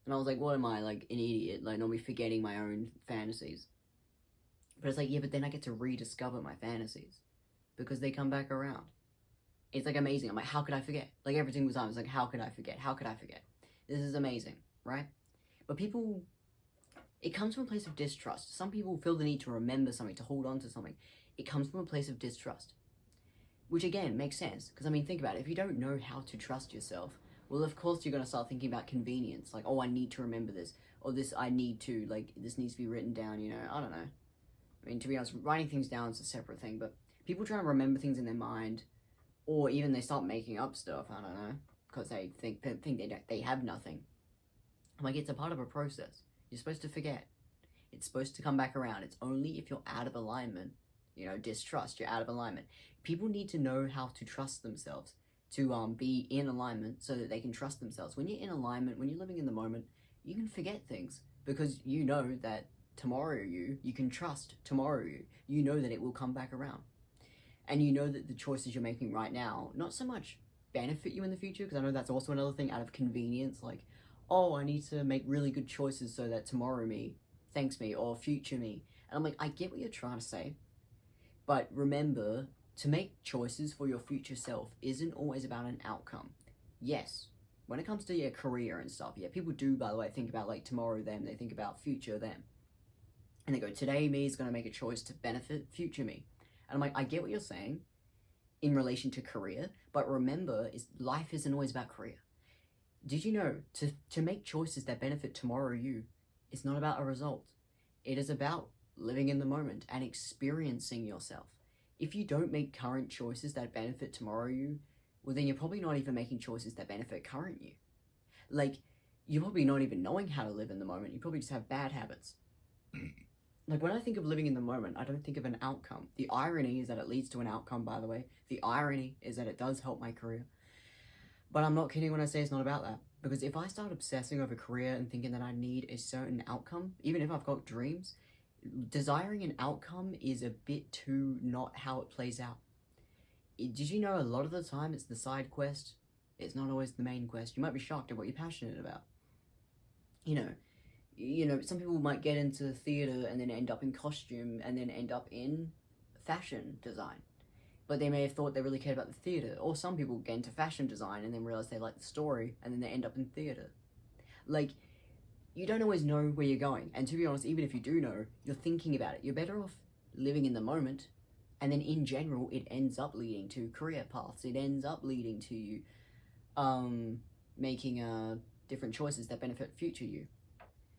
And I was like, what am I, like, an idiot? Like, not be forgetting my own fantasies. But it's like, yeah, but then I get to rediscover my fantasies. Because they come back around. It's, like, amazing. I'm like, how could I forget? Like, every single time, it's like, how could I forget? How could I forget? This is amazing, right? But people, it comes from a place of distrust. Some people feel the need to remember something, to hold on to something. It comes from a place of distrust. Which, again, makes sense. Because, I mean, think about it. If you don't know how to trust yourself, well, of course you're going to start thinking about convenience. Like, oh, I need to remember this. Or this, I need to, like, this needs to be written down, you know? I don't know. I mean, to be honest, writing things down is a separate thing. But people try to remember things in their mind. Or even they start making up stuff, I don't know. Because they think they have nothing. Like, it's a part of a process. You're supposed to forget. It's supposed to come back around. It's only if you're out of alignment. You know, distrust, you're out of alignment. People need to know how to trust themselves, to be in alignment so that they can trust themselves. When you're in alignment, when you're living in the moment, you can forget things because you know that tomorrow you can trust tomorrow you know that it will come back around. And you know that the choices you're making right now, not so much benefit you in the future, because I know that's also another thing out of convenience, like, oh, I need to make really good choices so that tomorrow me thanks me, or future me. And I'm like, I get what you're trying to say, but remember, to make choices for your future self isn't always about an outcome. Yes, when it comes to your career and stuff, yeah, people do, by the way, think about, like, tomorrow them, they think about future them. And they go, today me is going to make a choice to benefit future me. And I'm like, I get what you're saying in relation to career, but remember, life isn't always about career. Did you know, to make choices that benefit tomorrow you, it's not about a result. It is about living in the moment and experiencing yourself. If you don't make current choices that benefit tomorrow you, well, then you're probably not even making choices that benefit current you. Like, you're probably not even knowing how to live in the moment. You probably just have bad habits. Like, when I think of living in the moment, I don't think of an outcome. The irony is that it leads to an outcome, by the way. The irony is that it does help my career. But I'm not kidding when I say it's not about that. Because if I start obsessing over career and thinking that I need a certain outcome, even if I've got dreams, desiring an outcome is a bit too not how it plays out. Did you know a lot of the time it's the side quest? It's not always the main quest. You might be shocked at what you're passionate about. You know, some people might get into theatre and then end up in costume and then end up in fashion design. But they may have thought they really cared about the theatre. Or some people get into fashion design and then realize they like the story and then they end up in theatre. Like, you don't always know where you're going. And to be honest, even if you do know, you're thinking about it. You're better off living in the moment. And then in general, it ends up leading to career paths. It ends up leading to you making different choices that benefit future you.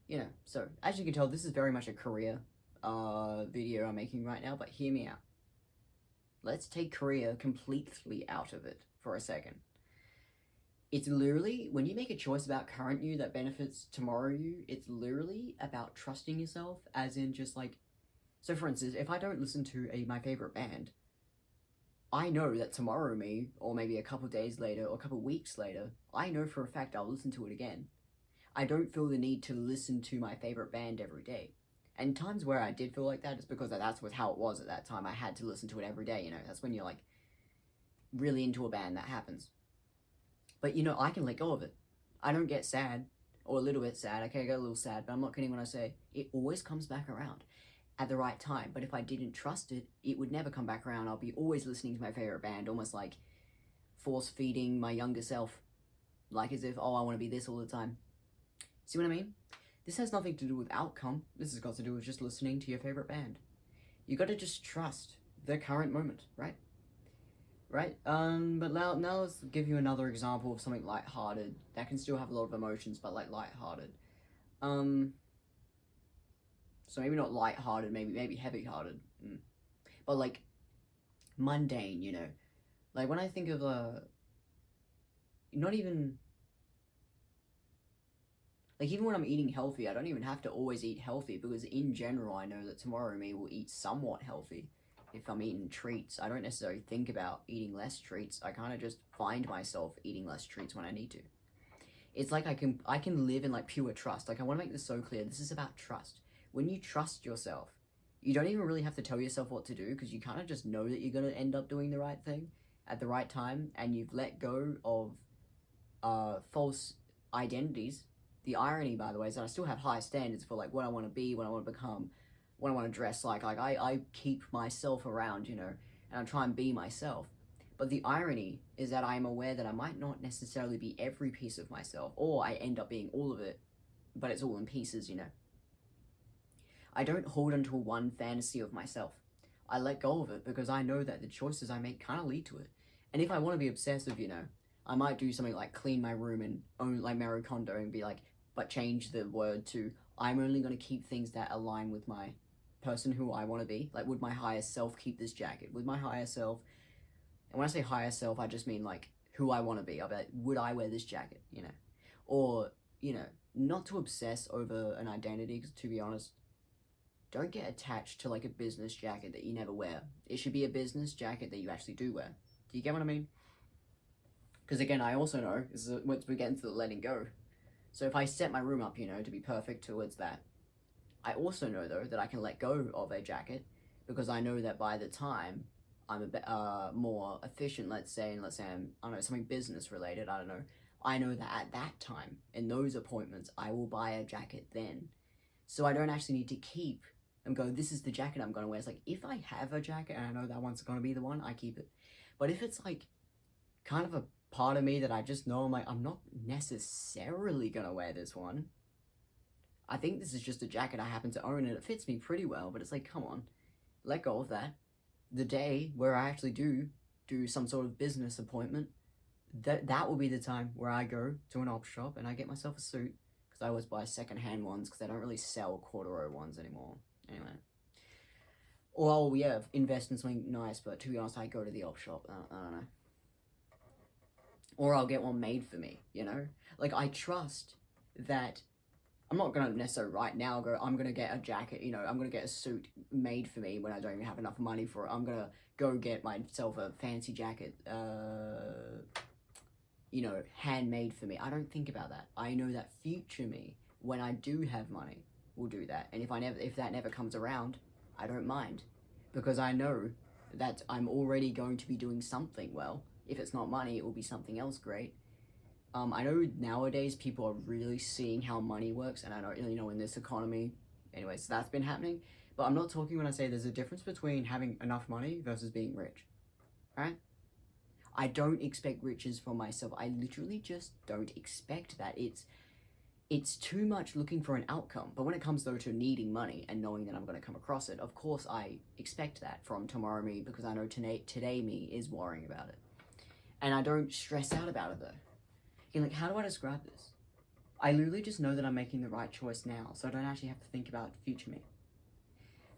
You know, so as you can tell, this is very much a career video I'm making right now, but hear me out. Let's take career completely out of it for a second. It's literally, when you make a choice about current you that benefits tomorrow you, it's literally about trusting yourself, as in just like, so for instance, if I don't listen to my favorite band, I know that tomorrow me, or maybe a couple days later, or a couple weeks later, I know for a fact I'll listen to it again. I don't feel the need to listen to my favorite band every day. And times where I did feel like that is because that's how it was at that time. I had to listen to it every day, you know. That's when you're, like, really into a band, that happens. But, you know, I can let go of it. I don't get sad, or a little bit sad. Okay, I get a little sad, but I'm not kidding when I say it always comes back around at the right time. But if I didn't trust it, it would never come back around. I'll be always listening to my favorite band, almost like force-feeding my younger self. Like as if, oh, I want to be this all the time. See what I mean? This has nothing to do with outcome. This has got to do with just listening to your favorite band. You got to just trust the current moment, right? Right? But now let's give you another example of something lighthearted that can still have a lot of emotions, but like lighthearted. So maybe not lighthearted, maybe heavy-hearted. But like mundane, you know. Like when I think of not even. Like, even when I'm eating healthy, I don't even have to always eat healthy, because in general, I know that tomorrow me will eat somewhat healthy. If I'm eating treats, I don't necessarily think about eating less treats. I kind of just find myself eating less treats when I need to. It's like I can live in, like, pure trust. Like, I want to make this so clear. This is about trust. When you trust yourself, you don't even really have to tell yourself what to do, because you kind of just know that you're going to end up doing the right thing at the right time, and you've let go of false identities. The irony, by the way, is that I still have high standards for, like, what I want to be, what I want to become, what I want to dress like. Like, I keep myself around, you know, and I try and be myself. But the irony is that I am aware that I might not necessarily be every piece of myself, or I end up being all of it, but it's all in pieces, you know. I don't hold onto one fantasy of myself. I let go of it because I know that the choices I make kind of lead to it. And if I want to be obsessive, you know, I might do something like clean my room and own like Marie Kondo and be like, but change the word to, I'm only going to keep things that align with my person who I want to be. Like, would my higher self keep this jacket? Would my higher self, and when I say higher self, I just mean like who I want to be. I'll be like, would I wear this jacket, you know? Or, you know, not to obsess over an identity, because to be honest, don't get attached to like a business jacket that you never wear. It should be a business jacket that you actually do wear. Do you get what I mean? Because again, I also know, once we get into the letting go, so if I set my room up, you know, to be perfect towards that, I also know, though, that I can let go of a jacket because I know that by the time I'm a bit more efficient, let's say I'm, I don't know, something business related, I don't know, I know that at that time, in those appointments, I will buy a jacket then. So I don't actually need to keep and go, this is the jacket I'm going to wear. It's like, if I have a jacket and I know that one's going to be the one, I keep it. But if it's like kind of a part of me that I just know, I'm like, I'm not necessarily going to wear this one. I think this is just a jacket I happen to own and it fits me pretty well, but it's like, come on, let go of that. The day where I actually do some sort of business appointment, that will be the time where I go to an op shop and I get myself a suit, because I always buy secondhand ones because they don't really sell corduroy ones anymore. Anyway. Or I'll, yeah, invest in something nice, but to be honest, I go to the op shop. I don't know. Or I'll get one made for me, you know? Like, I trust that I'm not going to necessarily right now go, I'm going to get a jacket, you know, I'm going to get a suit made for me when I don't even have enough money for it. I'm going to go get myself a fancy jacket, you know, handmade for me. I don't think about that. I know that future me, when I do have money, will do that. And if that never comes around, I don't mind. Because I know that I'm already going to be doing something well. If it's not money, it will be something else great. I know nowadays people are really seeing how money works, and I know, you know, in this economy, anyways, that's been happening. But I'm not talking when I say there's a difference between having enough money versus being rich, right? I don't expect riches for myself. I literally just don't expect that. It's too much looking for an outcome. But when it comes, though, to needing money and knowing that I'm going to come across it, of course I expect that from tomorrow me, because I know today me is worrying about it. And I don't stress out about it, though. Again, like, how do I describe this? I literally just know that I'm making the right choice now, so I don't actually have to think about future me.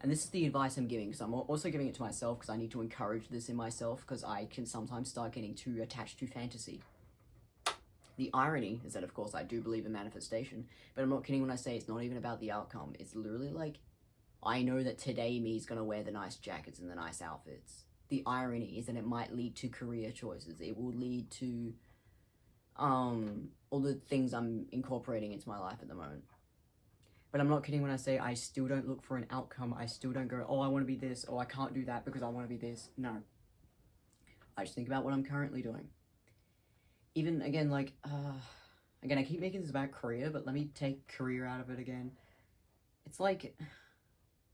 And this is the advice I'm giving, because I'm also giving it to myself, because I need to encourage this in myself, because I can sometimes start getting too attached to fantasy. The irony is that, of course, I do believe in manifestation, but I'm not kidding when I say it's not even about the outcome. It's literally like, I know that today me is going to wear the nice jackets and the nice outfits. The irony is that it might lead to career choices. It will lead to all the things I'm incorporating into my life at the moment. But I'm not kidding when I say I still don't look for an outcome. I still don't go, oh, I want to be this, or I can't do that because I want to be this. No. I just think about what I'm currently doing. Even, again, like, again, I keep making this about career, but let me take career out of it again. It's like,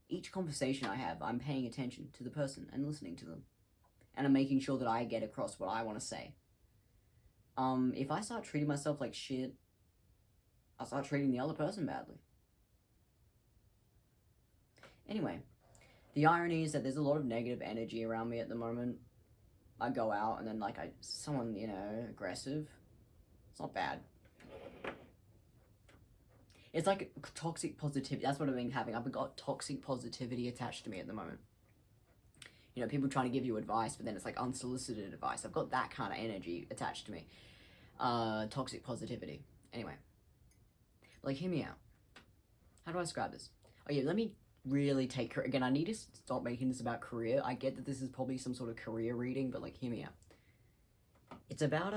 each conversation I have, I'm paying attention to the person and listening to them. And I'm making sure that I get across what I want to say. If I start treating myself like shit, I'll start treating the other person badly. Anyway, the irony is that there's a lot of negative energy around me at the moment. I go out and then, like, someone, you know, aggressive. It's not bad. It's like toxic positivity. That's what I've been having. I've got toxic positivity attached to me at the moment. You know, people trying to give you advice, but then it's like unsolicited advice. I've got that kind of energy attached to me. Toxic positivity. Anyway. Like, hear me out. How do I describe this? Oh yeah, let me really take... Again, I need to stop making this about career. I get that this is probably some sort of career reading, but, like, hear me out. It's about,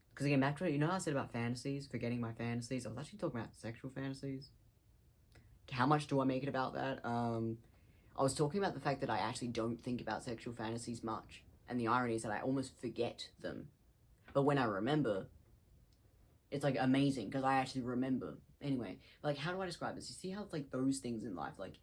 because again, back to it, you know how I said about fantasies, forgetting my fantasies? I was actually talking about sexual fantasies. How much do I make it about that? I was talking about the fact that I actually don't think about sexual fantasies much. And the irony is that I almost forget them. But when I remember, It's like amazing because I actually remember. Anyway, like, how do I describe this? You see how it's like those things in life, like,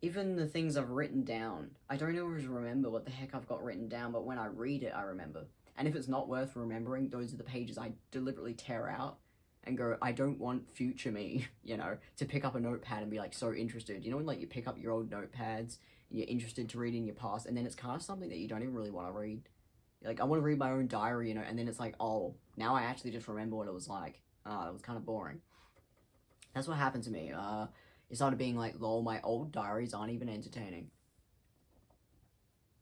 even the things I've written down, I don't always remember what the heck I've got written down, but when I read it, I remember. And if it's not worth remembering, those are the pages I deliberately tear out and go, I don't want future me, you know, to pick up a notepad and be like so interested. You know when like you pick up your old notepads and you're interested to read in your past, and then it's kind of something that you don't even really want to read. Like, I want to read my own diary, you know, and then it's like, oh, now I actually just remember what it was like. It was kind of boring. That's what happened to me. It started being like, lol, my old diaries aren't even entertaining.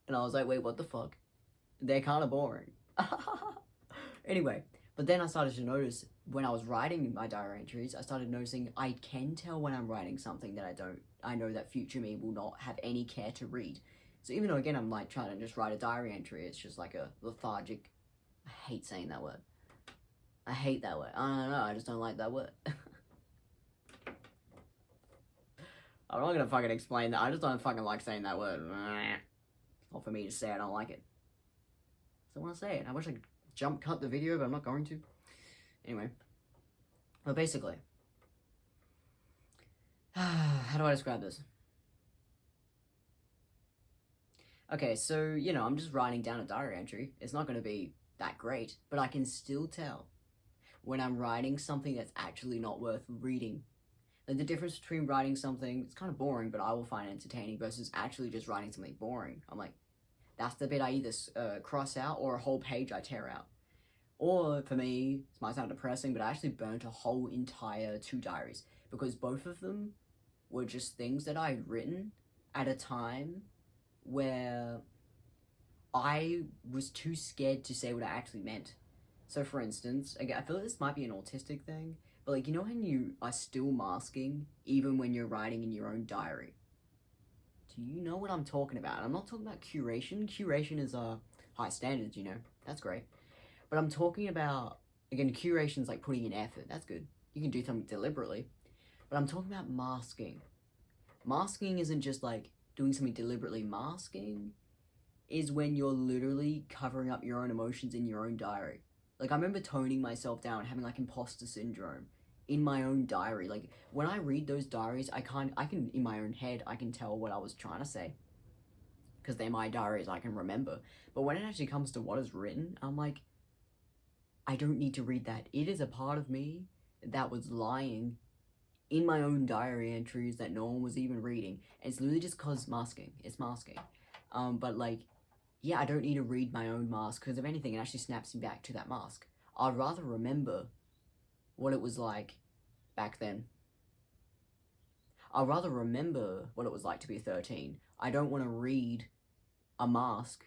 And I was like, wait, what the fuck? They're kind of boring. Anyway, but then I started to notice when I was writing my diary entries, I started noticing I can tell when I'm writing something that I know that future me will not have any care to read. So even though, again, I'm like trying to just write a diary entry, it's just like a lethargic, I hate saying that word. I hate that word. I don't know, I just don't like that word. I'm not gonna fucking explain that. I just don't fucking like saying that word. It's not for me to say, I don't like it. So I want to say it. I wish I could jump cut the video, but I'm not going to. Anyway. But basically. How do I describe this? Okay, so, you know, I'm just writing down a diary entry. It's not going to be that great, but I can still tell when I'm writing something that's actually not worth reading. Like, the difference between writing something, it's kind of boring, but I will find entertaining, versus actually just writing something boring. I'm like, that's the bit I either cross out, or a whole page I tear out. Or, for me, it might sound depressing, but I actually burnt a whole entire 2 diaries, because both of them were just things that I'd written at a time where I was too scared to say what I actually meant. So, for instance, again, I feel like this might be an autistic thing, but like, you know when you are still masking even when you're writing in your own diary? Do you know what I'm talking about? I'm not talking about curation. Curation is high standards, you know. That's great. But I'm talking about, again, curation's like putting in effort. That's good. You can do something deliberately. But I'm talking about masking. Masking isn't just like doing something deliberately. Masking is when you're literally covering up your own emotions in your own diary. Like, I remember toning myself down, having like imposter syndrome in my own diary. Like, when I read those diaries, I can, in my own head, I can tell what I was trying to say. Because they're my diaries, I can remember. But when it actually comes to what is written, I'm like, I don't need to read that. It is a part of me that was lying in my own diary entries that no one was even reading. And it's literally just cause masking. It's masking. But like, yeah, I don't need to read my own mask, because if anything, it actually snaps me back to that mask. I'd rather remember what it was like back then. I'd rather remember what it was like to be 13. I don't want to read a mask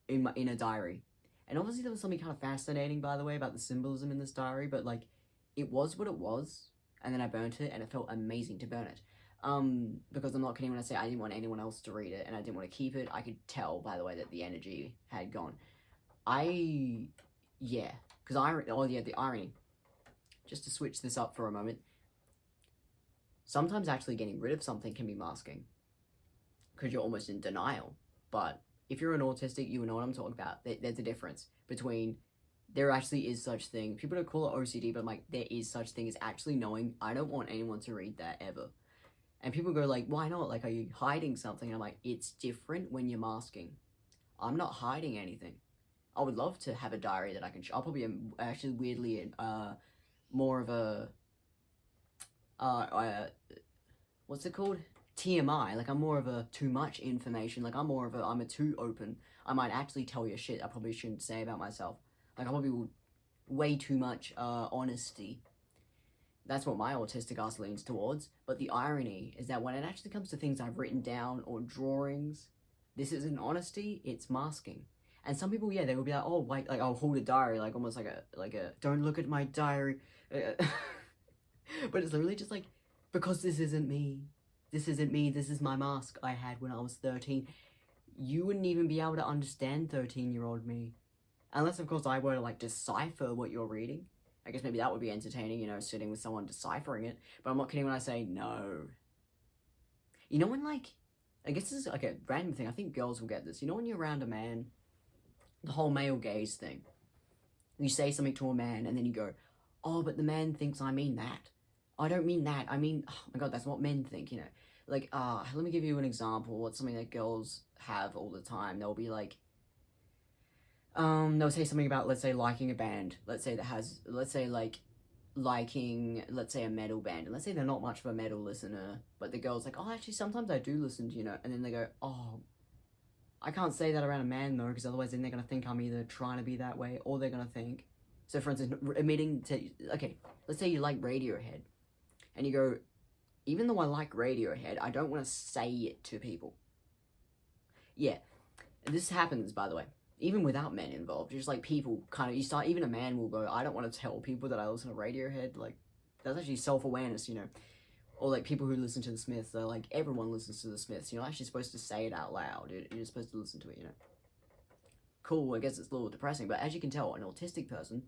in a diary. And obviously there was something kind of fascinating, by the way, about the symbolism in this diary, but like, it was what it was, and then I burnt it, and it felt amazing to burn it. Because I'm not kidding when I say I didn't want anyone else to read it, and I didn't want to keep it. I could tell, by the way, that the energy had gone. Yeah, because the irony. Just to switch this up for a moment. Sometimes actually getting rid of something can be masking, because you're almost in denial. But if you're an autistic, you will know what I'm talking about. There's a difference between, there actually is such thing. People don't call it OCD, but I'm like, there is such thing as actually knowing, I don't want anyone to read that ever. And people go like, why not? Like, are you hiding something? And I'm like, it's different when you're masking. I'm not hiding anything. I would love to have a diary that I can I'll probably actually weirdly more of a what's it called? TMI. Like, I'm more of a too much information. Like, I'm a too open. I might actually tell you shit I probably shouldn't say about myself. Like, I probably will way too much honesty. That's what my autistic ass leans towards. But the irony is that when it actually comes to things I've written down or drawings, this isn't honesty, it's masking. And some people, yeah, they will be like, oh, wait, like, I'll hold a diary, like, almost like a, don't look at my diary. But it's literally just like, because this isn't me. This isn't me, this is my mask I had when I was 13. You wouldn't even be able to understand 13-year-old me. Unless, of course, I were to, like, decipher what you're reading. I guess maybe that would be entertaining, you know, sitting with someone deciphering it. But I'm not kidding when I say no. You know when, like, I guess this is, like, a random thing. I think girls will get this. You know when you're around a man, the whole male gaze thing. You say something to a man, and then you go, oh, but the man thinks I mean that. I don't mean that. I mean, oh my god, that's what men think, you know. Like, let me give you an example. What's something that girls have all the time? They'll be like, they'll say something about, let's say, liking a band. Let's say like, liking, let's say, a metal band. And let's say they're not much of a metal listener, but the girl's like, oh, actually, sometimes I do listen to, you know. And then they go, oh, I can't say that around a man, though, because otherwise then they're going to think I'm either trying to be that way, or they're going to think... So, for instance, admitting to... Okay, let's say you like Radiohead, and you go, even though I like Radiohead, I don't want to say it to people. Yeah, this happens, by the way, even without men involved. Just, like, people kind of... You start... Even a man will go, I don't want to tell people that I listen to Radiohead. Like, that's actually self-awareness, you know. Or, like, people who listen to the Smiths, they're like, everyone listens to the Smiths. You're not actually supposed to say it out loud. You're supposed to listen to it, you know. Cool, I guess it's a little depressing, but as you can tell, an autistic person,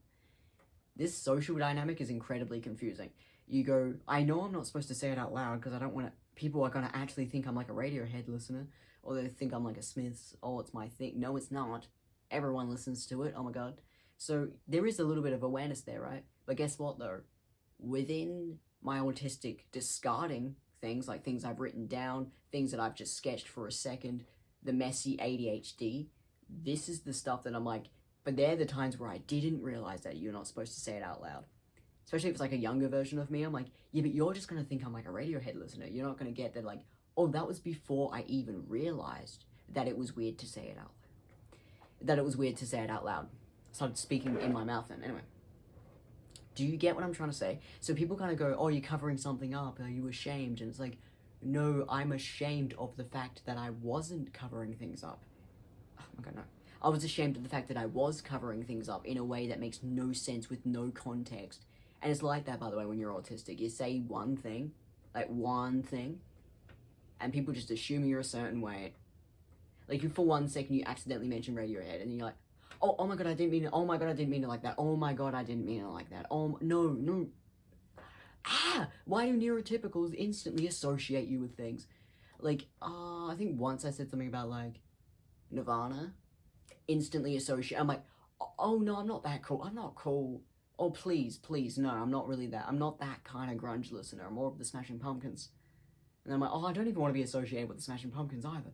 this social dynamic is incredibly confusing. You go, I know I'm not supposed to say it out loud because I don't want to... People are going to actually think I'm like a Radiohead listener, or they think I'm like a Smiths, oh, it's my thing. No, it's not. Everyone listens to it, oh my god. So, there is a little bit of awareness there, right? But guess what, though? Within my autistic discarding things, like things I've written down, things that I've just sketched for a second, the messy ADHD, this is the stuff that I'm like, but they're the times where I didn't realize that you're not supposed to say it out loud. Especially if it's like a younger version of me, I'm like, yeah, but you're just going to think I'm like a Radiohead listener. You're not going to get that, like, oh, that was before I even realized that it was weird to say it out loud. That it was weird to say it out loud. I started speaking in my mouth then. Anyway. Do you get what I'm trying to say? So people kind of go, oh, you're covering something up, are you ashamed? And it's like, no, I'm ashamed of the fact that I wasn't covering things up. Oh my god, no. I was ashamed of the fact that I was covering things up in a way that makes no sense with no context. And it's like that, by the way, when you're autistic. You say one thing, and people just assume you're a certain way. Like, you, for 1 second, you accidentally mention Radiohead, and you're like, oh my god, I didn't mean it. Oh my god, I didn't mean it like that. Oh my god, I didn't mean it like that. Oh, no. Why do neurotypicals instantly associate you with things? Like, I think once I said something about, like, Nirvana. Instantly associate. I'm like, oh no, I'm not that cool. I'm not cool. Oh, please, no, I'm not really that. I'm not that kind of grunge listener. I'm more of the Smashing Pumpkins. And I'm like, oh, I don't even want to be associated with the Smashing Pumpkins either.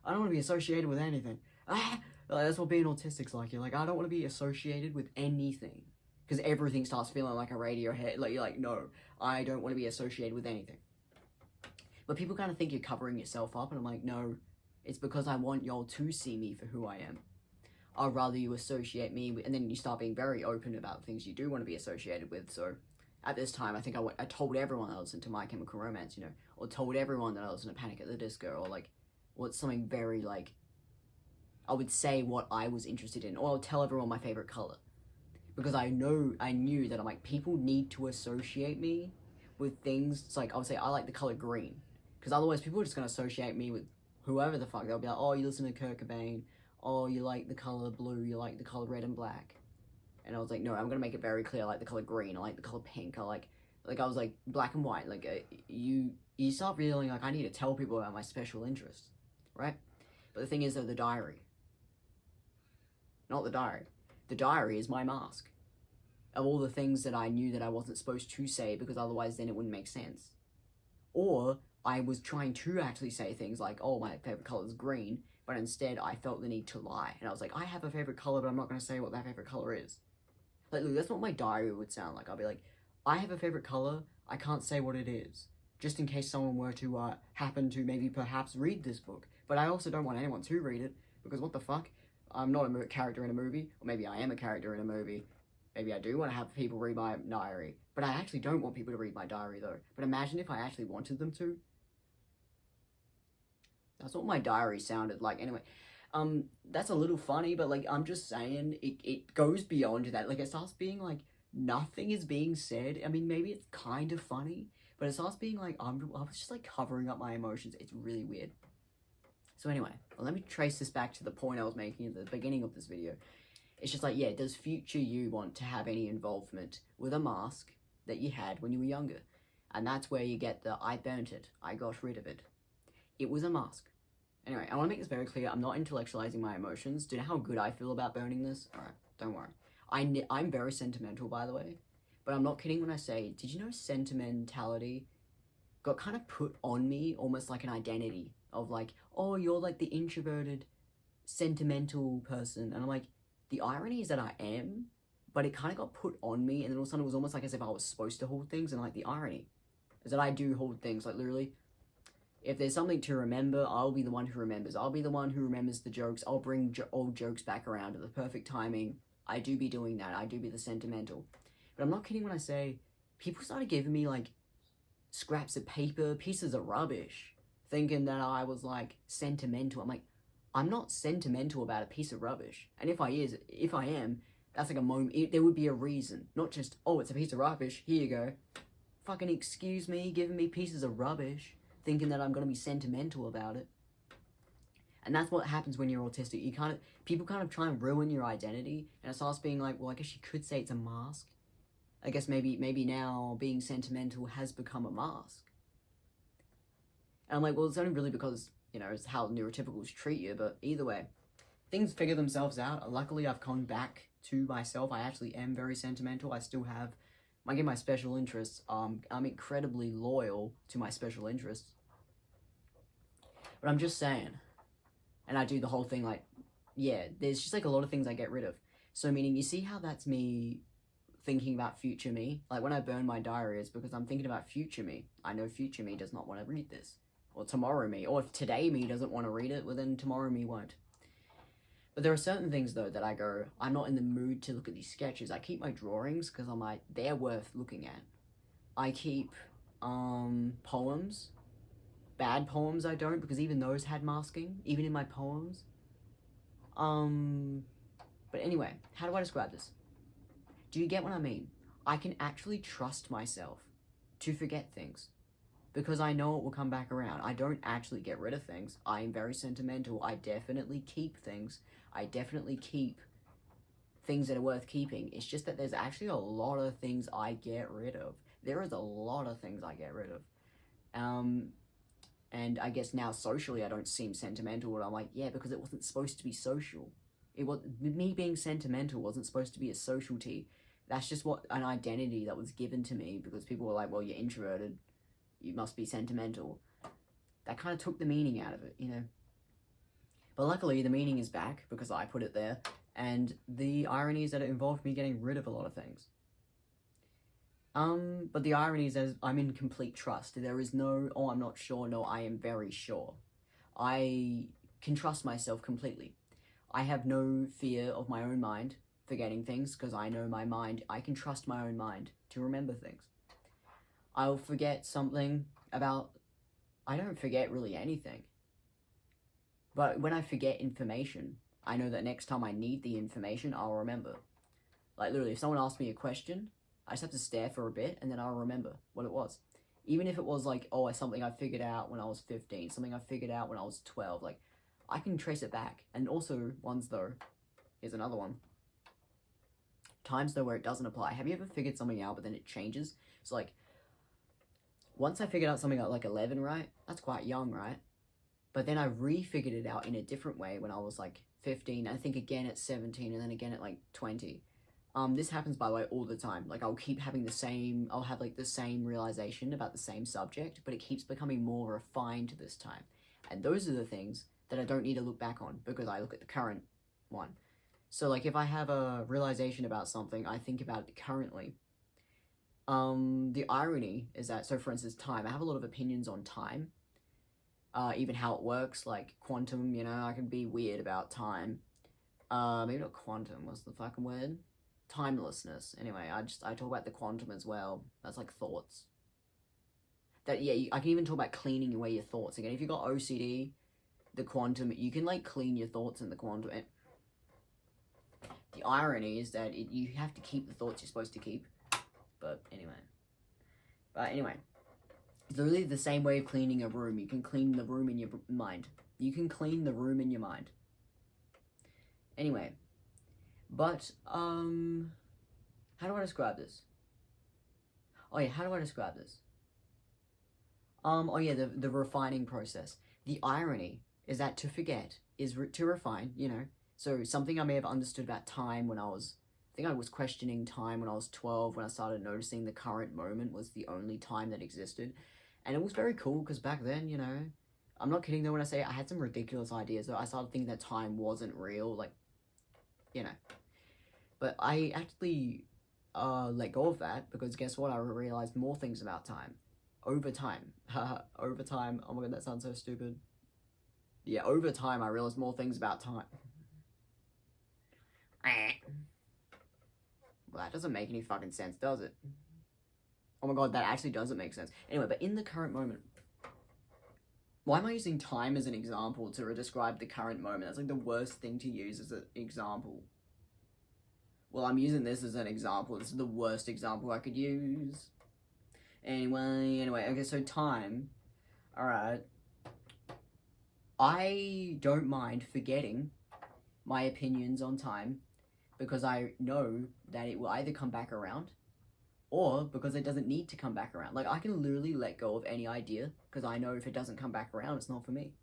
I don't want to be associated with anything. Like, that's what being autistic's like. You're like, I don't want to be associated with anything. Because everything starts feeling like a Radiohead. Like, you're like, no, I don't want to be associated with anything. But people kind of think you're covering yourself up, and I'm like, no, it's because I want y'all to see me for who I am. I'd rather you associate me with, and then you start being very open about things you do want to be associated with. So, at this time, I think I told everyone that I listened to My Chemical Romance, you know, or told everyone that I listened to Panic at the Disco, or like, what's something very, like, I would say what I was interested in, or I'll tell everyone my favorite color. Because I knew that I'm like, people need to associate me with things. It's like, I would say I like the color green. Because otherwise people are just going to associate me with whoever the fuck. They'll be like, oh, you listen to Kurt Cobain. Oh, you like the color blue. You like the color red and black. And I was like, no, I'm going to make it very clear. I like the color green. I like the color pink. I was like, black and white. Like, you start feeling like I need to tell people about my special interests. Right? But the thing is, though, the diary. Not the diary. The diary is my mask of all the things that I knew that I wasn't supposed to say, because otherwise then it wouldn't make sense. Or I was trying to actually say things like, oh, my favorite color is green, but instead I felt the need to lie. And I was like, I have a favorite color, but I'm not going to say what that favorite color is. Like, look, that's what my diary would sound like. I'll be like, I have a favorite color, I can't say what it is, just in case someone were to happen to maybe perhaps read this book. But I also don't want anyone to read it, because what the fuck? I'm not a character in a movie, or maybe I am a character in a movie. Maybe I do want to have people read my diary, but I actually don't want people to read my diary, though. But imagine if I actually wanted them to. That's what my diary sounded like. Anyway, that's a little funny, but, like, I'm just saying, it goes beyond that. Like, it starts being, like, nothing is being said. I mean, maybe it's kind of funny, but it starts being, like, I was just, like, covering up my emotions. It's really weird. So anyway, let me trace this back to the point I was making at the beginning of this video. It's just like, yeah, does future you want to have any involvement with a mask that you had when you were younger? And that's where you get the, I burnt it, I got rid of it. It was a mask. Anyway, I want to make this very clear. I'm not intellectualizing my emotions. Do you know how good I feel about burning this? Alright, don't worry. I'm very sentimental, by the way. But I'm not kidding when I say, did you know sentimentality got kind of put on me almost like an identity of like, oh, you're like the introverted, sentimental person. And I'm like, the irony is that I am, but it kind of got put on me, and then all of a sudden it was almost like as if I was supposed to hold things, and like the irony is that I do hold things, like literally. If there's something to remember, I'll be the one who remembers. I'll be the one who remembers the jokes. I'll bring old jokes back around at the perfect timing. I do be doing that. I do be the sentimental. But I'm not kidding when I say people started giving me like scraps of paper, pieces of rubbish, thinking that I was like sentimental. I'm like, I'm not sentimental about a piece of rubbish. And if I am, that's like a moment. There would be a reason, not just, oh, it's a piece of rubbish. Here you go. Fucking excuse me, giving me pieces of rubbish, thinking that I'm gonna be sentimental about it. And that's what happens when you're autistic. People kind of try and ruin your identity, and it starts being like, well, I guess you could say it's a mask. I guess maybe now being sentimental has become a mask. And I'm like, well, it's only really because, it's how neurotypicals treat you, but either way, things figure themselves out. Luckily, I've come back to myself. I actually am very sentimental. I still have my special interests. I'm incredibly loyal to my special interests. But I'm just saying, and I do the whole thing like, yeah, there's just like a lot of things I get rid of. So meaning, you see how that's me thinking about future me? Like when I burn my diary, it's because I'm thinking about future me. I know future me does not want to read this. Or tomorrow me. Or if today me doesn't want to read it, well then tomorrow me won't. But there are certain things though that I go, I'm not in the mood to look at these sketches. I keep my drawings because I'm like, they're worth looking at. I keep poems. Bad poems I don't, because even those had masking, even in my poems. But anyway, how do I describe this? Do you get what I mean? I can actually trust myself to forget things because I know it will come back around. I don't actually get rid of things. I am very sentimental. I definitely keep things. I definitely keep things that are worth keeping. It's just that there's actually a lot of things I get rid of. There is a lot of things I get rid of. And I guess now socially I don't seem sentimental, but I'm like, yeah, because it wasn't supposed to be social. Me being sentimental wasn't supposed to be a socialty. That's just an identity that was given to me because people were like, well, you're introverted. You must be sentimental. That kind of took the meaning out of it, But luckily, the meaning is back because I put it there. And the irony is that it involved me getting rid of a lot of things. But the irony is that I'm in complete trust. There is no, oh, I'm not sure. No, I am very sure. I can trust myself completely. I have no fear of my own mind forgetting things because I know my mind. I can trust my own mind to remember things. I'll forget something about... I don't forget really anything. But when I forget information, I know that next time I need the information, I'll remember. Like, literally, if someone asks me a question, I just have to stare for a bit, and then I'll remember what it was. Even if it was like, oh, something I figured out when I was 15, something I figured out when I was 12, like, I can trace it back. And also, ones though, here's another one. Times though where it doesn't apply. Have you ever figured something out, but then it changes? So like, once I figured out something at like 11, right? That's quite young, right? But then I re-figured it out in a different way when I was like 15, I think again at 17, and then again at like 20. This happens, by the way, all the time. Like, I'll keep having I'll have like the same realization about the same subject, but it keeps becoming more refined this time. And those are the things that I don't need to look back on because I look at the current one. So like, if I have a realization about something, I think about it currently. The irony is that, so for instance, time. I have a lot of opinions on time. Even how it works, like quantum, I can be weird about time. Maybe not quantum, what's the fucking word? Timelessness. Anyway, I talk about the quantum as well. That's like thoughts. I can even talk about cleaning away your thoughts. Again, if you got OCD, the quantum, you can like clean your thoughts in the quantum. The irony is that you have to keep the thoughts you're supposed to keep. But anyway, it's literally the same way of cleaning a room. You can clean the room in your mind. You can clean the room in your mind. Anyway, but how do I describe this? Oh yeah, how do I describe this? The refining process. The irony is that to forget is to refine, So something I may have understood about time when I was think I was questioning time when I was 12, when I started noticing the current moment was the only time that existed. And it was very cool, because back then, you know, I'm not kidding though when I say I had some ridiculous ideas, though. I started thinking that time wasn't real, like, you know. But I actually let go of that, because guess what? I realized more things about time. Over time. Over time. Oh my god, that sounds so stupid. Yeah, over time I realized more things about time. Well, that doesn't make any fucking sense, does it? Oh my god, that actually doesn't make sense. Anyway, but in the current moment, why am I using time as an example to describe the current moment? That's like the worst thing to use as an example. Well, I'm using this as an example. This is the worst example I could use. Anyway, okay, so time. Alright. I don't mind forgetting my opinions on time, because I know that it will either come back around, or because it doesn't need to come back around. Like, I can literally let go of any idea, because I know if it doesn't come back around, it's not for me.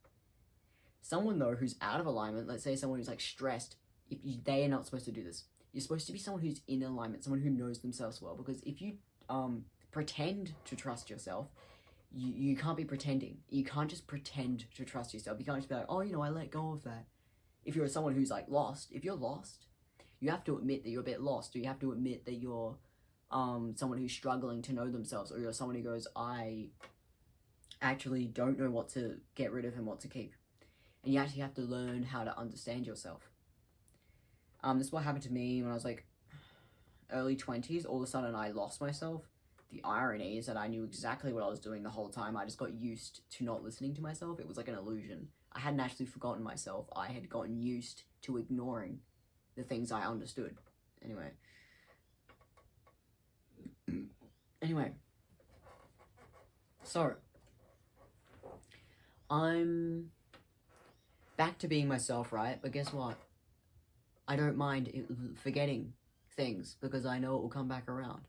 Someone, though, who's out of alignment, let's say someone who's, like, stressed, they are not supposed to do this. You're supposed to be someone who's in alignment, someone who knows themselves well, because if you pretend to trust yourself, you can't be pretending. You can't just pretend to trust yourself. You can't just be like, oh, you know, I let go of that. If you're someone who's, like, lost, if you're lost, you have to admit that you're a bit lost, or you have to admit that you're someone who's struggling to know themselves, or you're someone who goes, I actually don't know what to get rid of and what to keep. And you actually have to learn how to understand yourself. This is what happened to me when I was, like, early 20s. All of a sudden, I lost myself. The irony is that I knew exactly what I was doing the whole time. I just got used to not listening to myself. It was like an illusion. I hadn't actually forgotten myself. I had gotten used to ignoring the things I understood. Anyway. So, I'm back to being myself, right? But guess what? I don't mind forgetting things, because I know it will come back around.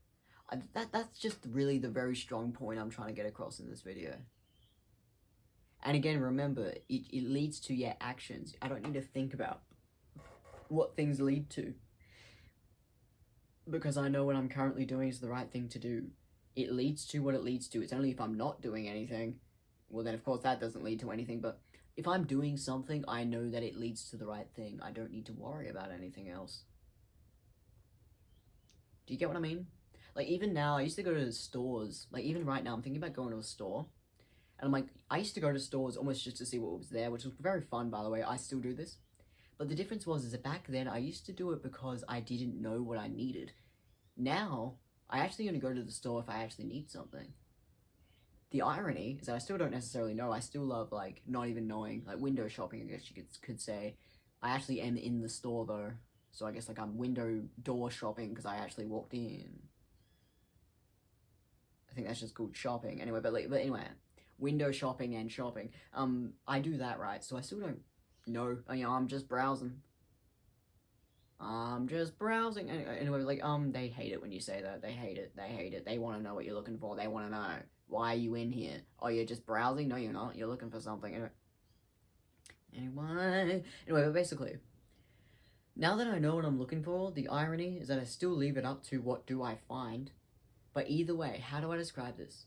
That's just really the very strong point I'm trying to get across in this video. And again, remember, it leads to your actions. I don't need to think about what things lead to, because I know what I'm currently doing is the right thing to do. It leads to what it leads to. It's only if I'm not doing anything, well then of course that doesn't lead to anything, but if I'm doing something, I know that it leads to the right thing. I don't need to worry about anything else. Do you get what I mean? Like, even now, I used to go to stores. Like, even right now, I'm thinking about going to a store. And I'm like, I used to go to stores almost just to see what was there, which was very fun, by the way. I still do this. But the difference is that back then, I used to do it because I didn't know what I needed. Now, I actually only go to the store if I actually need something. The irony is that I still don't necessarily know. I still love, like, not even knowing. Like, window shopping, I guess you could say. I actually am in the store, though. So I guess, like, I'm window door shopping because I actually walked in. I think that's just called shopping. Anyway, but anyway, window shopping and shopping. I do that, right? So I still don't know. You know, I'm just browsing. Anyway, like, they hate it when you say that. They hate it. They want to know what you're looking for. They want to know, why are you in here? Oh, you're just browsing? No, you're not. You're looking for something. Anyway, but basically, now that I know what I'm looking for, the irony is that I still leave it up to what do I find. But either way, how do I describe this?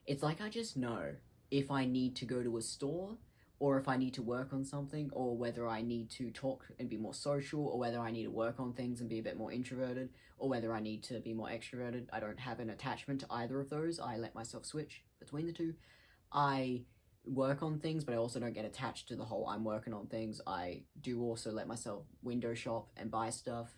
It's like I just know if I need to go to a store, or if I need to work on something, or whether I need to talk and be more social, or whether I need to work on things and be a bit more introverted, or whether I need to be more extroverted. I don't have an attachment to either of those. I let myself switch between the two. I work on things, but I also don't get attached to the whole I'm working on things. I do also let myself window shop and buy stuff,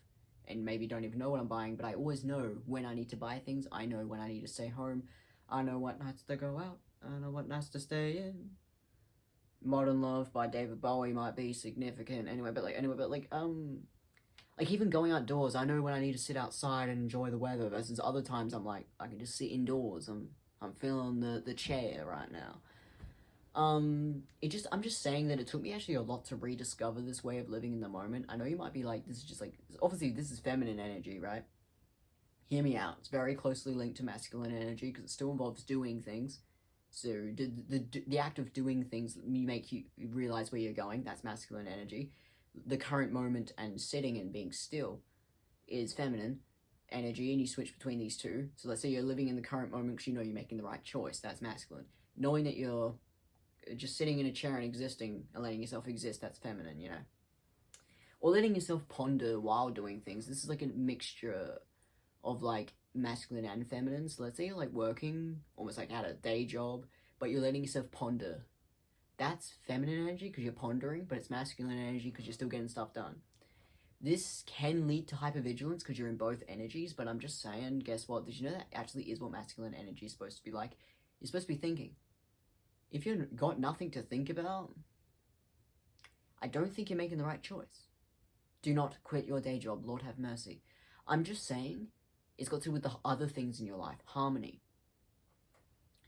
and maybe don't even know what I'm buying, but I always know when I need to buy things. I know when I need to stay home. I know what nights to go out. I know what nights to stay in. Modern Love by David Bowie might be significant. Like even going outdoors, I know when I need to sit outside and enjoy the weather, versus other times I'm like, I can just sit indoors. I'm feeling the chair right now. I'm just saying that it took me actually a lot to rediscover this way of living in the moment. I know you might be like, this is just like, obviously this is feminine energy, right? Hear me out. It's very closely linked to masculine energy, because it still involves doing things. So the act of doing things make you realize where you're going. That's masculine energy. The current moment and sitting and being still, is feminine energy, and you switch between these two. So let's say you're living in the current moment because you know you're making the right choice. That's masculine. Knowing that you're just sitting in a chair and existing and letting yourself exist, that's feminine, you know. Or letting yourself ponder while doing things. This is like a mixture of like masculine and feminine. So let's say you're like working, almost like at a day job, but you're letting yourself ponder. That's feminine energy because you're pondering, but it's masculine energy because you're still getting stuff done. This can lead to hypervigilance because you're in both energies, but I'm just saying, guess what? Did you know that actually is what masculine energy is supposed to be like? You're supposed to be thinking. If you've got nothing to think about, I don't think you're making the right choice. Do not quit your day job, Lord have mercy. I'm just saying, it's got to do with the other things in your life. Harmony.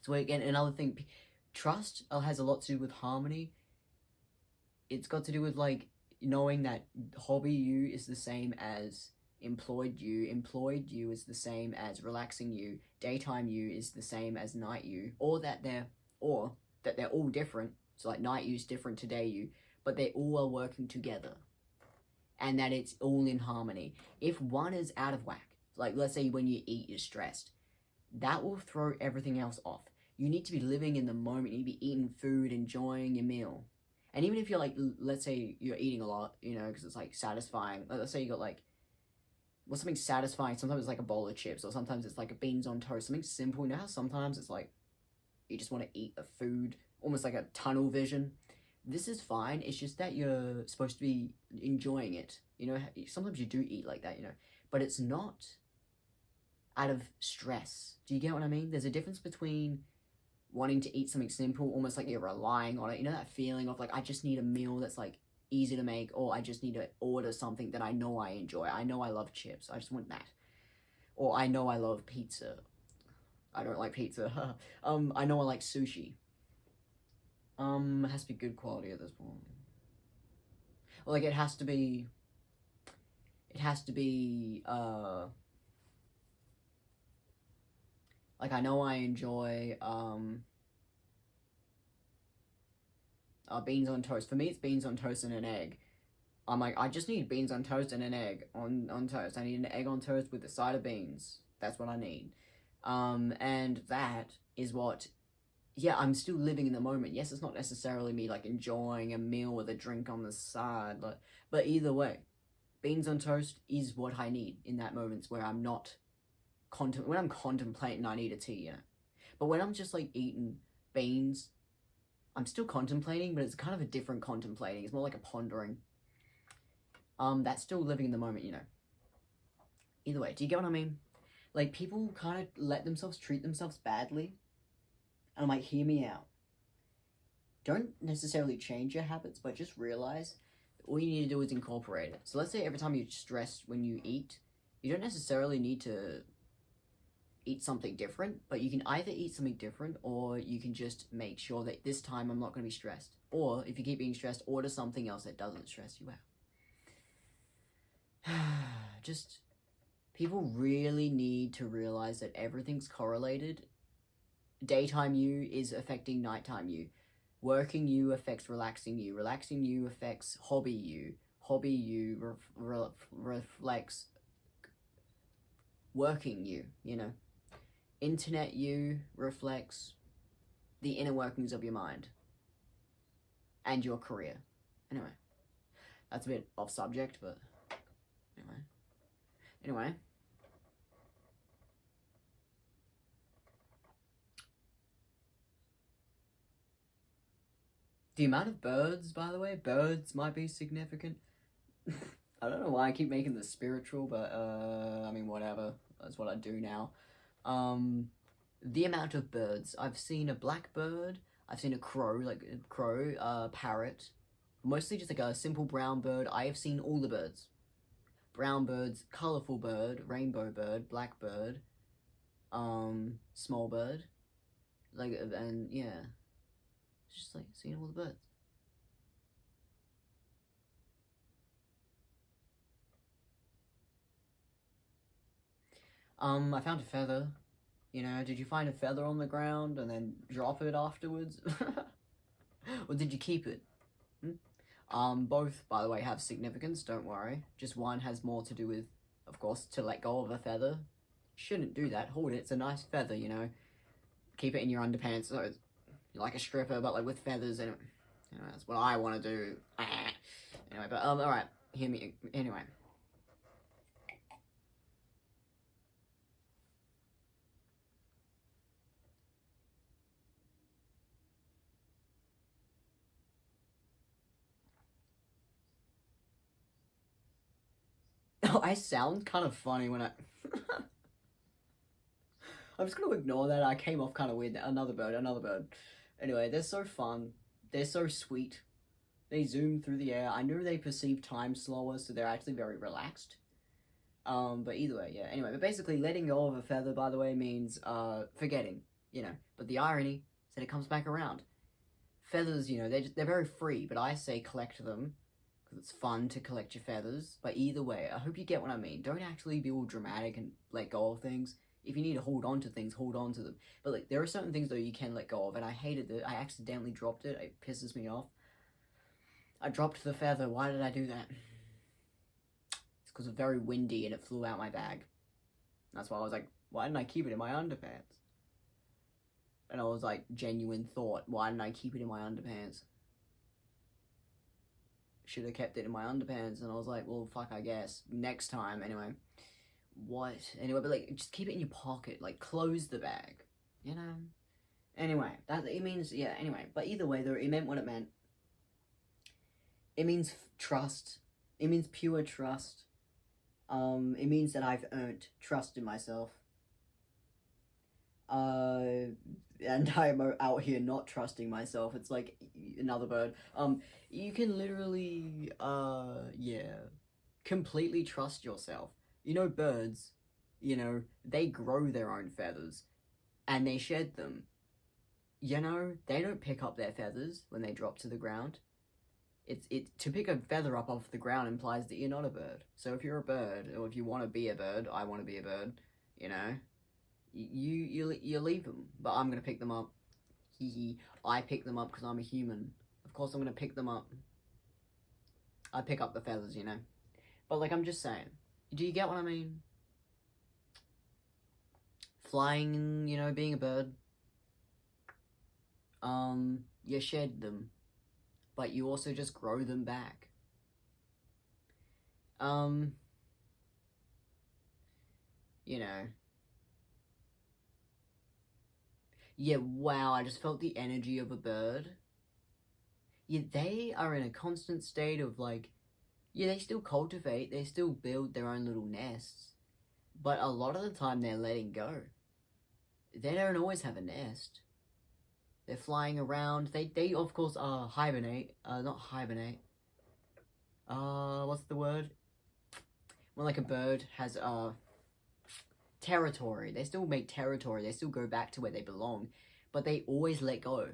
So again, another thing, trust has a lot to do with harmony. It's got to do with like knowing that hobby you is the same as employed you is the same as relaxing you, daytime you is the same as night you, or that they're all different. So like night you is different to day you, but they all are working together, and that it's all in harmony. If one is out of whack, like let's say when you eat you're stressed, that will throw everything else off. You need to be living in the moment. You need to be eating food, enjoying your meal. And even if you're like, let's say you're eating a lot, you know, because it's like satisfying. Let's say you got like, what's something satisfying? Sometimes it's like a bowl of chips, or sometimes it's like a beans on toast. Something simple. You know how sometimes it's like, you just want to eat a food, almost like a tunnel vision. This is fine. It's just that you're supposed to be enjoying it. You know, sometimes you do eat like that, you know, but it's not out of stress. Do you get what I mean? There's a difference between wanting to eat something simple, almost like you're relying on it. You know that feeling of like, I just need a meal that's like easy to make, or I just need to order something that I know I enjoy. I know I love chips. I just want that. Or I know I love pizza. I don't like pizza. I know I like sushi. It has to be good quality at this point. Well, like it has to be, like I know I enjoy, beans on toast. For me, it's beans on toast and an egg. I'm like, I just need beans on toast and an egg on toast. I need an egg on toast with a side of beans. That's what I need. And that is what, yeah, I'm still living in the moment. Yes, it's not necessarily me like enjoying a meal with a drink on the side, but either way, beans on toast is what I need in that moment where I'm not when I'm contemplating, I need a tea, you know. But when I'm just like eating beans, I'm still contemplating, but it's kind of a different contemplating. It's more like a pondering. That's still living in the moment, you know. Either way, do you get what I mean? Like, people kind of let themselves treat themselves badly. And I'm like, hear me out. Don't necessarily change your habits, but just realize all you need to do is incorporate it. So let's say every time you're stressed when you eat, you don't necessarily need to eat something different, but you can either eat something different, or you can just make sure that this time I'm not going to be stressed. Or if you keep being stressed, order something else that doesn't stress you out. Just, people really need to realize that everything's correlated. Daytime you is affecting nighttime you. Working you affects relaxing you. Relaxing you affects hobby you. Hobby you reflects working you, you know. Internet you reflects the inner workings of your mind and your career. Anyway, that's a bit off subject, but anyway. The amount of birds, by the way, birds might be significant. I don't know why I keep making this spiritual, but I mean, whatever. That's what I do now. The amount of birds. I've seen a blackbird. I've seen a crow, parrot. Mostly just like a simple brown bird. I have seen all the birds. Brown birds, colorful bird, rainbow bird, blackbird, small bird. Like, and yeah. It's just like seeing all the birds. I found a feather. You know, did you find a feather on the ground and then drop it afterwards? Or did you keep it? Both, by the way, have significance, don't worry. Just one has more to do with of course, to let go of a feather. Shouldn't do that. Hold it. It's a nice feather, you know. Keep it in your underpants. So you're like a stripper, but like with feathers, and you know, that's what I want to do. Anyway, but all right. Hear me. Anyway. Oh, I sound kind of funny when I. I'm just gonna ignore that. I came off kind of weird. Another bird, another bird. Anyway, they're so fun. They're so sweet. They zoom through the air. I know they perceive time slower, so they're actually very relaxed. But either way, yeah. Anyway, but basically, letting go of a feather, by the way, means forgetting. You know. But the irony is that it comes back around. Feathers, you know, they're very free, but I say collect them because it's fun to collect your feathers. But either way, I hope you get what I mean. Don't actually be all dramatic and let go of things. If you need to hold on to things, hold on to them. But like, there are certain things though you can let go of, and I hated it. I accidentally dropped it. It pisses me off. I dropped the feather. Why did I do that? It's because it's very windy and it flew out my bag. That's why I was like, why didn't I keep it in my underpants? And I was like, genuine thought, why didn't I keep it in my underpants? Should have kept it in my underpants. And I was like, well, fuck, I guess. Next time, anyway. What? Anyway, but like, just keep it in your pocket. Like, close the bag. You know? Anyway, that it means, yeah, anyway. But either way, though, it meant what it meant. It means trust. It means pure trust. It means that I've earned trust in myself. And I'm out here not trusting myself. It's like another bird. You can literally, yeah, completely trust yourself. You know, birds, you know, they grow their own feathers and they shed them. You know, they don't pick up their feathers when they drop to the ground. To pick a feather up off the ground implies that you're not a bird. So if you're a bird, or if you want to be a bird, I want to be a bird, you know, you leave them. But I'm gonna pick them up. I pick them up because I'm a human. Of course I'm gonna pick them up. I pick up the feathers, you know. But like, I'm just saying. Do you get what I mean? Flying, you know, being a bird. You shed them. But you also just grow them back. You know. Yeah, wow, I just felt the energy of a bird. Yeah, they are in a constant state of like, yeah, they still cultivate, they still build their own little nests. But a lot of the time they're letting go. They don't always have a nest. They're flying around. They of course hibernate. Not hibernate. What's the word? When like a bird has territory. They still make territory. They still go back to where they belong. But they always let go.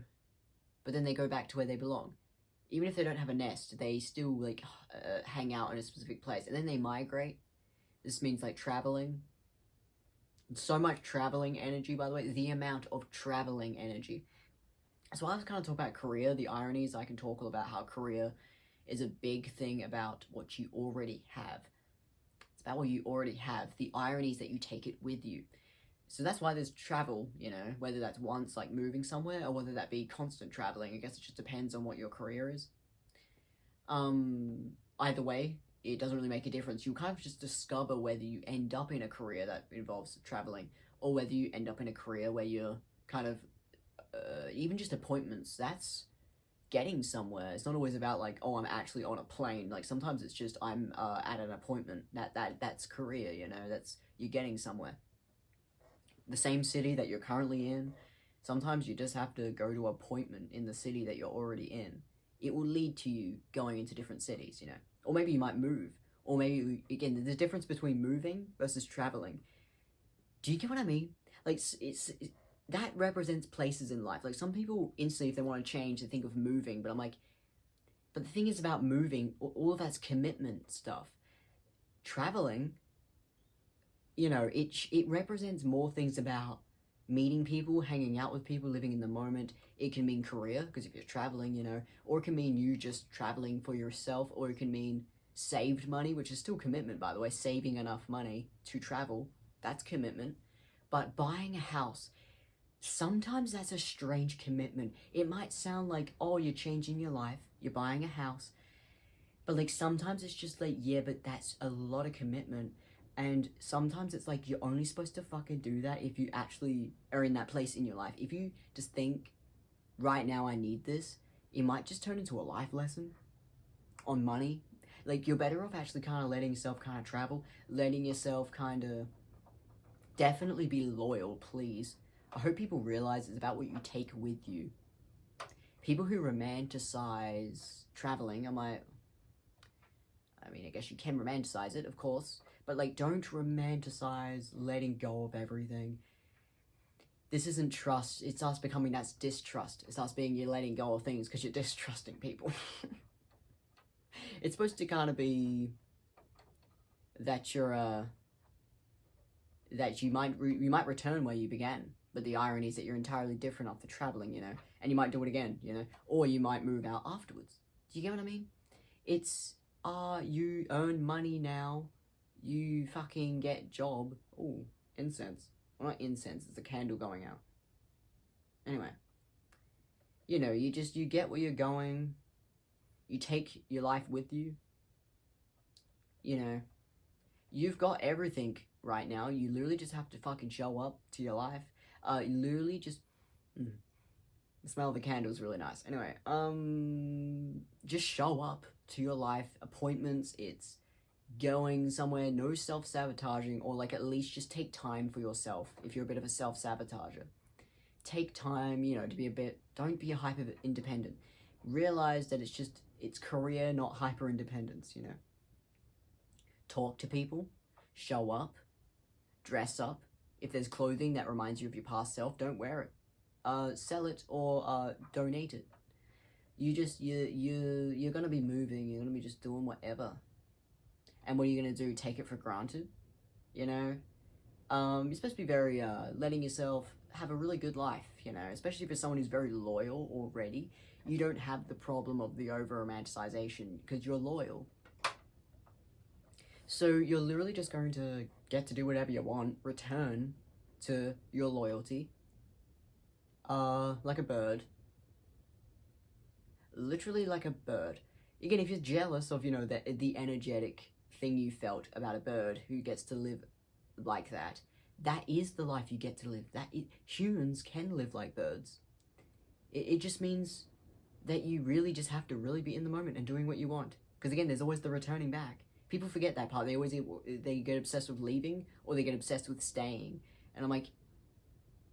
But then they go back to where they belong. Even if they don't have a nest, they still like hang out in a specific place. And then they migrate. This means like traveling. So much traveling energy, by the way. The amount of traveling energy. So I was kind of talking about career. The irony is I can talk all about how career is a big thing about what you already have. It's about what you already have. The irony is that you take it with you. So that's why there's travel, you know, whether that's once like moving somewhere or whether that be constant traveling. I guess it just depends on what your career is. Either way, it doesn't really make a difference. You kind of just discover whether you end up in a career that involves traveling or whether you end up in a career where you're kind of even just appointments, that's getting somewhere. It's not always about like, oh, I'm actually on a plane. Like sometimes it's just I'm at an appointment. That's career, you know, that's you're getting somewhere. The same city that you're currently in, sometimes you just have to go to an appointment in the city that you're already in. It will lead to you going into different cities, you know. Or maybe you might move. Or maybe, again, there's a difference between moving versus traveling. Do you get what I mean? Like, it's that represents places in life. Like, some people instantly, if they want to change, they think of moving. But I'm like, but the thing is about moving, all of that's commitment stuff. Traveling, you know, it represents more things about meeting people, hanging out with people, living in the moment. It can mean career, because if you're traveling, you know, or it can mean you just traveling for yourself, or it can mean saved money, which is still commitment, by the way. Saving enough money to travel, that's commitment. But buying a house, sometimes that's a strange commitment. It might sound like, oh, you're changing your life, you're buying a house. But like sometimes it's just like, yeah, but that's a lot of commitment. And sometimes it's like you're only supposed to fucking do that if you actually are in that place in your life. If you just think, right now I need this, it might just turn into a life lesson on money. Like, you're better off actually kind of letting yourself kind of travel, letting yourself kind of definitely be loyal, please. I hope people realize it's about what you take with you. People who romanticize traveling, I guess you can romanticize it, of course, but like, don't romanticize letting go of everything. This isn't trust. It starts becoming, that's distrust. It starts being you're letting go of things because you're distrusting people. It's supposed to kind of be that you're, that you might return where you began. But the irony is that you're entirely different after traveling, you know, and you might do it again, you know, or you might move out afterwards. Do you get what I mean? It's, you earn money now, you fucking get job. Ooh, incense. Well, not incense, it's a candle going out. Anyway, you know, you get where you're going, you take your life with you, you know, you've got everything right now, you literally just have to fucking show up to your life, you literally just, the smell of the candle is really nice. Anyway, just show up to your life, appointments, it's going somewhere, no self-sabotaging, or like at least just take time for yourself if you're a bit of a self-sabotager. Take time, you know, to be a bit, don't be a hyper-independent. Realize that it's career, not hyper-independence, you know. Talk to people, show up, dress up. If there's clothing that reminds you of your past self, don't wear it. Sell it or donate it. You're gonna be moving, you're gonna be just doing whatever. And what are you gonna do? Take it for granted? You know? You're supposed to be very, letting yourself have a really good life, you know? Especially if you're someone who's very loyal already. You don't have the problem of the over-romanticization, because you're loyal. So you're literally just going to get to do whatever you want, return to your loyalty. Like a bird. Literally like a bird. Again, if you're jealous of, you know, the energetic thing you felt about a bird who gets to live like that, that is the life you get to live. Humans can live like birds. It just means that you really just have to really be in the moment and doing what you want. Because again, there's always the returning back. People forget that part. They get obsessed with leaving, or they get obsessed with staying. And I'm like,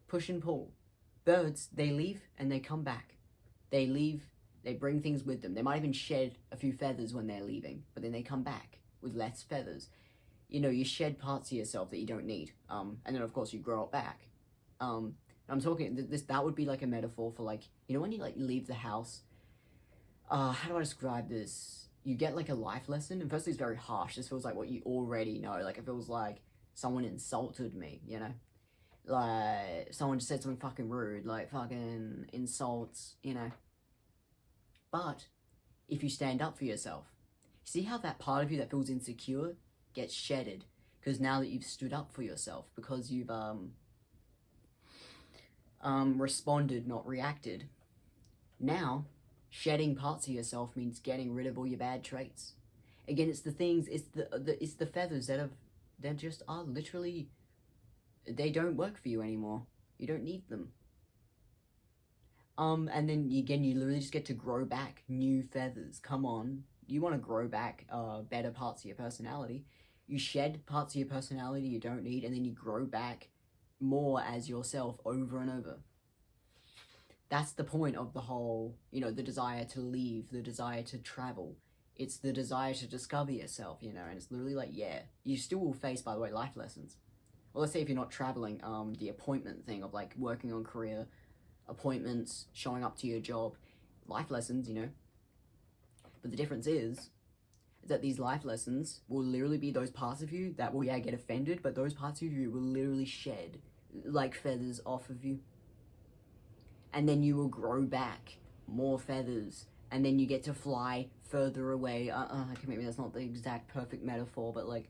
push and pull. Birds, they leave and they come back. They leave, they bring things with them. They might even shed a few feathers when they're leaving, but then they come back with less feathers. You know, you shed parts of yourself that you don't need. And then of course you grow it back. I'm talking, that would be like a metaphor for like, you know, when you like leave the house, how do I describe this? You get like a life lesson, and firstly it's very harsh. This feels like what you already know. Like, it feels like someone insulted me, you know? Like, someone just said something fucking rude, like fucking insults, you know? But, if you stand up for yourself, see how that part of you that feels insecure gets shedded? Because now that you've stood up for yourself, because you've, responded, not reacted, now, shedding parts of yourself means getting rid of all your bad traits. Again, it's the things, it's the feathers that just are literally, they don't work for you anymore. You don't need them. And then again, you literally just get to grow back new feathers. Come on. You want to grow back, better parts of your personality. You shed parts of your personality you don't need, and then you grow back more as yourself over and over. That's the point of the whole, you know, the desire to leave, the desire to travel. It's the desire to discover yourself, you know, and it's literally like, yeah, you still will face, by the way, life lessons. Well, let's say if you're not traveling, the appointment thing of like working on career, appointments, showing up to your job, life lessons, you know. But the difference is that these life lessons will literally be those parts of you that will, yeah, get offended, but those parts of you will literally shed like feathers off of you. And then you will grow back more feathers and then you get to fly further away. Maybe that's not the exact perfect metaphor, but like,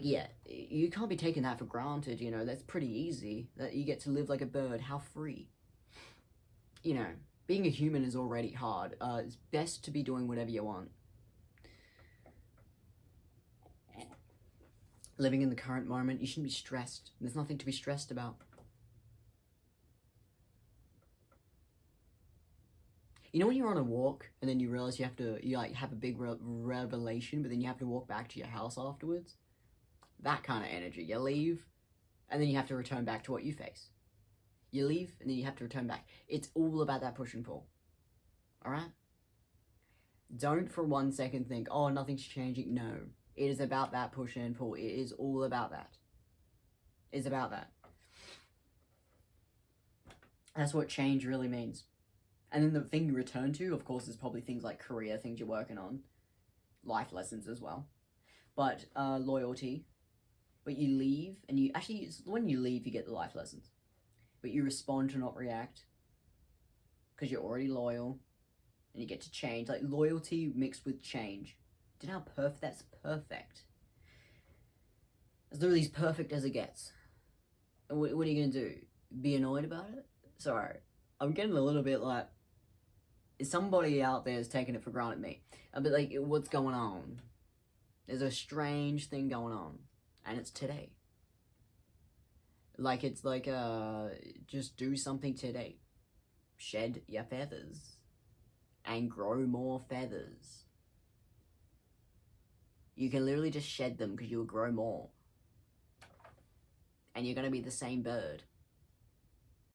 yeah, you can't be taking that for granted, you know. That's pretty easy, that you get to live like a bird. How free. You know, being a human is already hard. It's best to be doing whatever you want. Living in the current moment, you shouldn't be stressed. There's nothing to be stressed about. You know when you're on a walk and then you realize you like have a big revelation, but then you have to walk back to your house afterwards? That kind of energy. You leave, and then you have to return back to what you face. You leave, and then you have to return back. It's all about that push and pull. Alright? Don't for 1 second think, oh, nothing's changing. No. It is about that push and pull. It is all about that. It's about that. That's what change really means. And then the thing you return to, of course, is probably things like career, things you're working on. Life lessons as well. But loyalty. But you leave, and you... Actually, it's when you leave, you get the life lessons. But you respond to not react. Because you're already loyal. And you get to change. Like, loyalty mixed with change. Do you know how perfect? That's perfect. It's literally as perfect as it gets. And what are you going to do? Be annoyed about it? Sorry. I'm getting a little bit like... Somebody out there is taking it for granted, me. But like, what's going on? There's a strange thing going on. And it's today. Like, it's like, just do something today. Shed your feathers. And grow more feathers. You can literally just shed them because you'll grow more. And you're going to be the same bird.